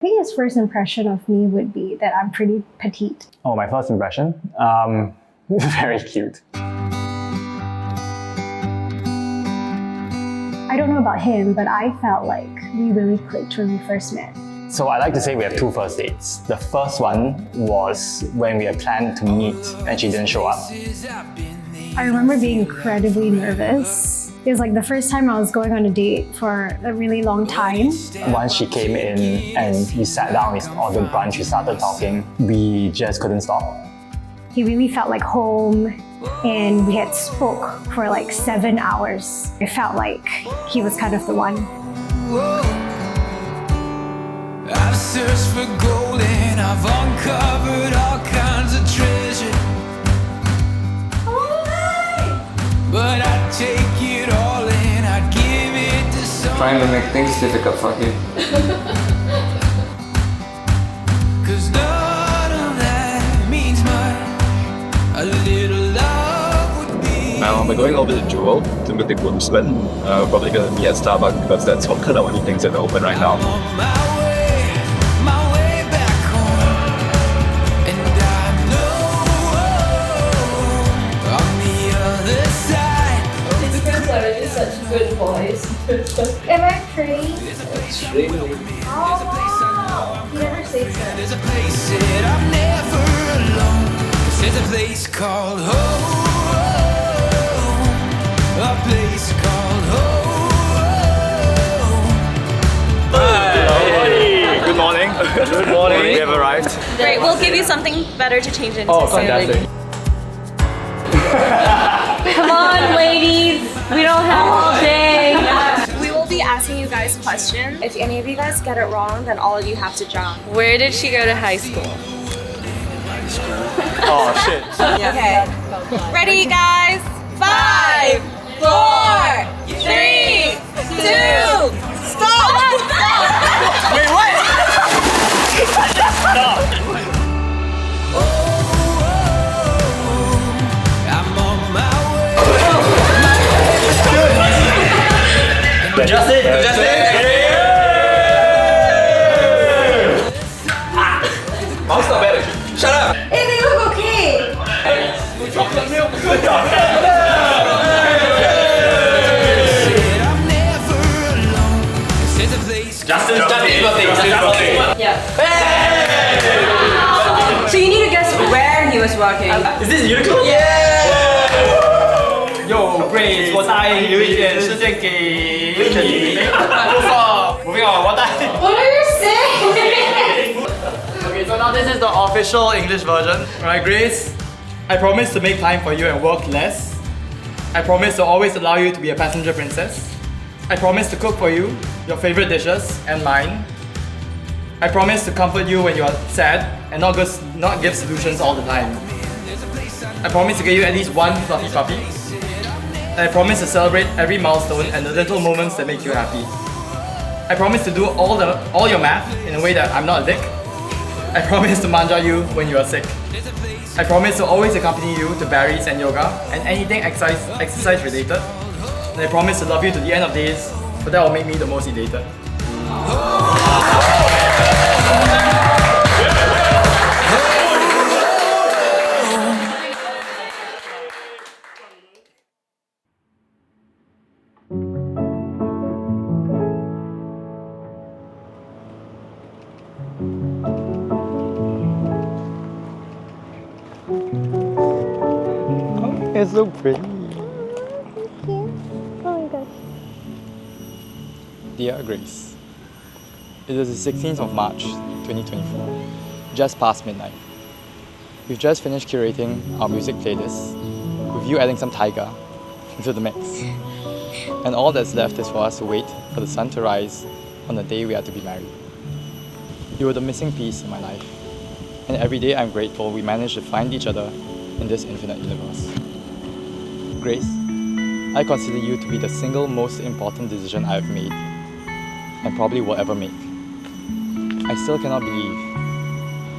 think his first impression of me would be that I'm pretty petite. Oh, my first impression? Very cute. I don't know about him, but I felt like we really clicked when we first met. So I like to say we have two first dates. The first one was when we had planned to meet and she didn't show up. I remember being incredibly nervous. It was like the first time I was going on a date for a really long time. Once she came in and we sat down, we ordered brunch, we started talking, we just couldn't stop. He really felt like home, and we had spoke for like 7 hours. It felt like he was kind of the one. I've searched for gold and I've uncovered all kinds of treasure. But I take it all and I give it to someone. Trying to make things difficult for him. Cause none of that means much. A little love would be. We're going over to Jewel to meet the groomsmen. Probably gonna be at Starbucks because that's kind of only things that are open right now. My way back home. And I know on the other side. His girls are just such good boys. Am I pretty? Extremely. Oh, you never say so. There's a place that I'm never alone. There's a place called home. A place called home. Good morning. Good morning. We have arrived. Great, we'll give you something better to change into Oh, soon. fantastic. Come on, ladies. We don't have all day. We will be asking you guys questions. If any of you guys get it wrong, then all of you have to jump. Where did she go to high school? Oh shit. Okay. Ready, guys? 5, 4, 3, 2, stop! Wait, what? I'm on my way. Justin. Mouse not bad. Shut up. Hey, they look okay. Chocolate milk. I'm never alone. There's a place. Justin's birthday. Yeah. So you need to guess where he was working. Is this Uniqlo? Yeah. Yo, Grace， 我带有一点时间给你。不放，moving on， 我带。 What are you saying? Okay, so now this is the official English version. Alright, Grace, I promise to make time for you and work less. I promise to always allow you to be a passenger princess. I promise to cook for you, your favorite dishes, and mine. I promise to comfort you when you are sad and not give solutions all the time. I promise to get you at least one fluffy puppy. And I promise to celebrate every milestone and the little moments that make you happy. I promise to do all your math in a way that I'm not a dick. I promise to manja you when you are sick. I promise to always accompany you to Barry's and yoga and anything exercise related. And I promise to love you to the end of days, but that will make me the most elated. It's so pretty. Oh my god. Dear Grace, it is the 16th of March 2024, just past midnight. We've just finished curating our music playlist, with you adding some Tyga into the mix. And all that's left is for us to wait for the sun to rise on the day we are to be married. You were the missing piece in my life, and every day I'm grateful we managed to find each other in this infinite universe. Grace, I consider you to be the single most important decision I have made, and probably will ever make. I still cannot believe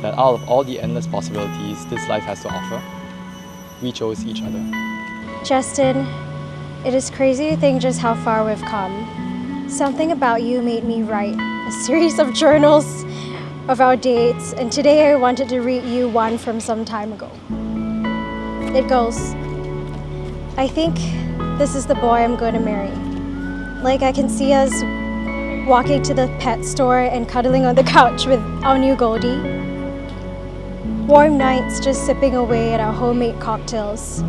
that out of all the endless possibilities this life has to offer, we chose each other. Justin, it is crazy to think just how far we've come. Something about you made me write a series of journals of our dates, and today I wanted to read you one from some time ago. It goes, I think this is the boy I'm going to marry. Like I can see us walking to the pet store and cuddling on the couch with our new Goldie. Warm nights just sipping away at our homemade cocktails.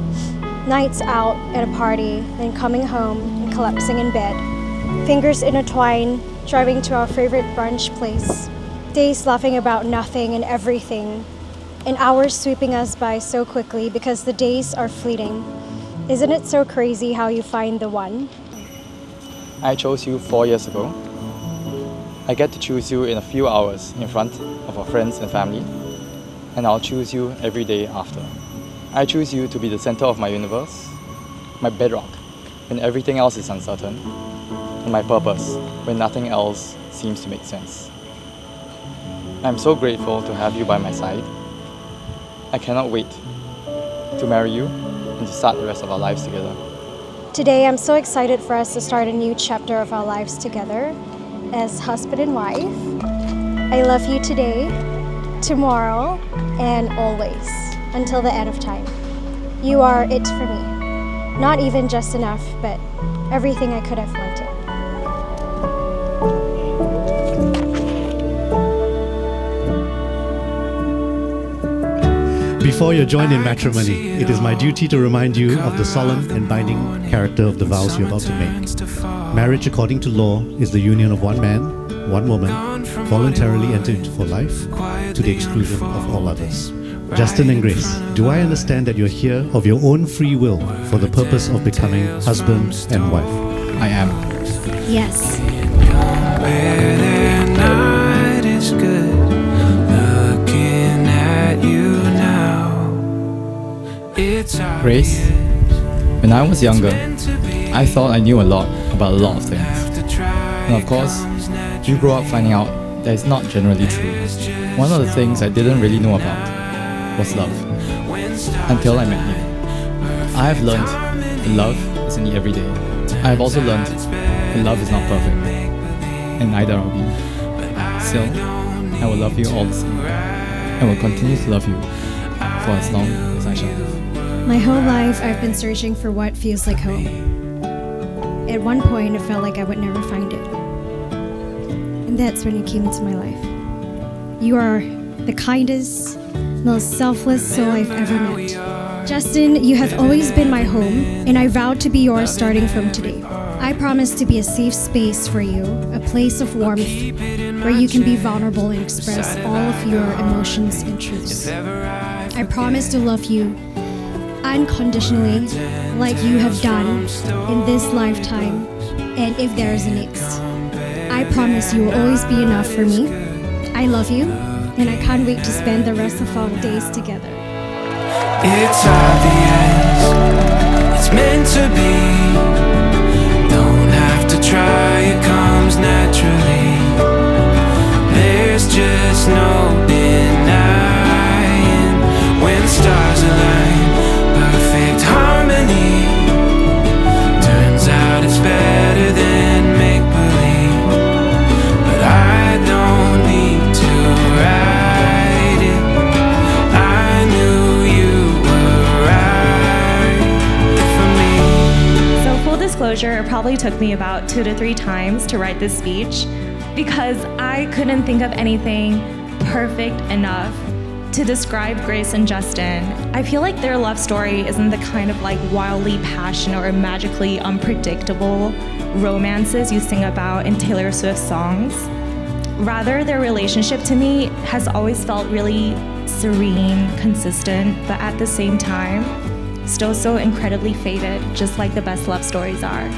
Nights out at a party, then coming home and collapsing in bed. Fingers intertwined, driving to our favorite brunch place. Days laughing about nothing and everything. And hours sweeping us by so quickly because the days are fleeting. Isn't it so crazy how you find the one? I chose you 4 years ago. I get to choose you in a few hours in front of our friends and family, and I'll choose you every day after. I choose you to be the center of my universe, my bedrock when everything else is uncertain, and my purpose when nothing else seems to make sense. I'm so grateful to have you by my side. I cannot wait to marry you and to start the rest of our lives together. Today, I'm so excited for us to start a new chapter of our lives together as husband and wife. I love you today, tomorrow, and always, until the end of time. You are it for me. Not even just enough, but everything I could have wanted. Before you're joined in matrimony, it is my duty to remind you of the solemn and binding character of the vows you're about to make. Marriage, according to law, is the union of one man, one woman, voluntarily entered into for life, to the exclusion of all others. Justin and Grace, do I understand that you're here of your own free will for the purpose of becoming husband and wife? I am. Yes. Where the night is good, looking at you now. It's Grace, when I was younger, I thought I knew a lot about a lot of things. And of course, you grow up finding out that it's not generally true. One of the things I didn't really know about was love, until I met you. I have learned that love is in the everyday. I have also learned that love is not perfect, and neither are we. Still, I will love you all the same. I will continue to love you for as long as I shall live. My whole life, I've been searching for what feels like home. At one point, it felt like I would never find it. And that's when you came into my life. You are the kindest, most selfless soul I've ever met. Justin, you have always been my home, and I vow to be yours starting from today. I promise to be a safe space for you, a place of warmth where you can be vulnerable and express all of your emotions and truths. I promise to love you unconditionally, like you have done in this lifetime, and if there is a next. I promise you will always be enough for me. I love you, and I can't wait to spend the rest of our days together. It's obvious, it's meant to be. Don't have to try, it comes naturally. There's just no denying when stars align. Perfect harmony. Turns out it's better than make-believe. But I don't need to write it. I knew you were right for me. So full disclosure, it probably took me about 2 to 3 times to write this speech because I couldn't think of anything perfect enough to describe Grace and Justin. I feel like their love story isn't the kind of like wildly passionate or magically unpredictable romances you sing about in Taylor Swift songs. Rather, their relationship to me has always felt really serene, consistent, but at the same time, still so incredibly faded, just like the best love stories are.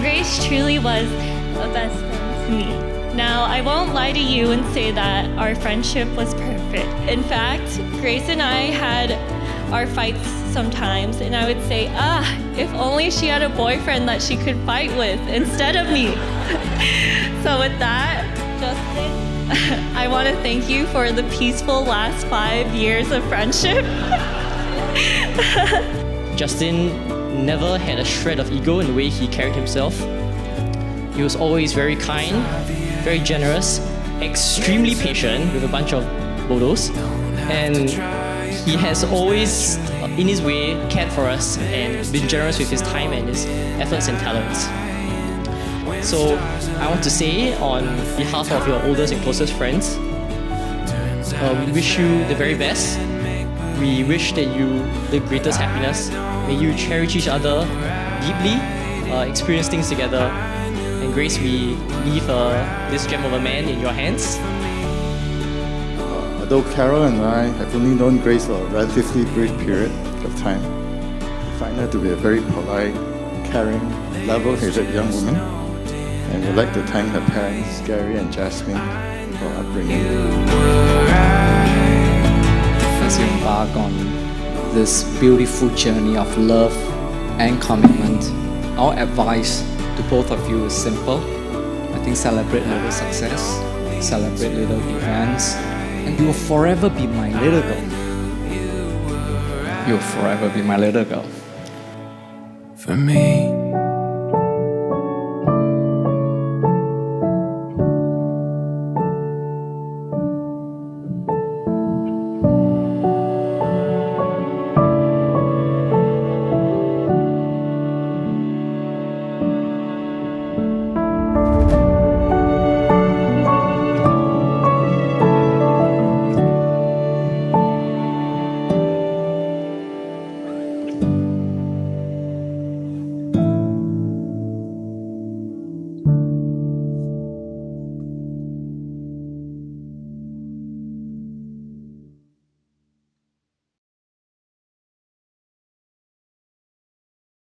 Grace truly was a best friend to me. Now, I won't lie to you and say that our friendship was perfect. In fact, Grace and I had our fights sometimes, and I would say, if only she had a boyfriend that she could fight with instead of me. So with that, Justin, I want to thank you for the peaceful last 5 years of friendship. Justin never had a shred of ego in the way he carried himself. He was always very kind, very generous, extremely patient with a bunch of bodos, and he has always, in his way, cared for us and been generous with his time and his efforts and talents. So I want to say, on behalf of your oldest and closest friends, we wish you the very best. We wish that you the greatest happiness. May you cherish each other deeply, experience things together. And Grace, we leave this gem of a man in your hands. Although Carol and I have only known Grace for a relatively brief period of time, we find her to be a very polite, caring, level-headed young woman, and we'd like to thank her parents, Gary and Jasmine, for our upbringing. As you embark on this beautiful journey of love and commitment, our advice to both of you is simple. I think celebrate little success, celebrate little events, and you will forever be my little girl. You will forever be my little girl. For me.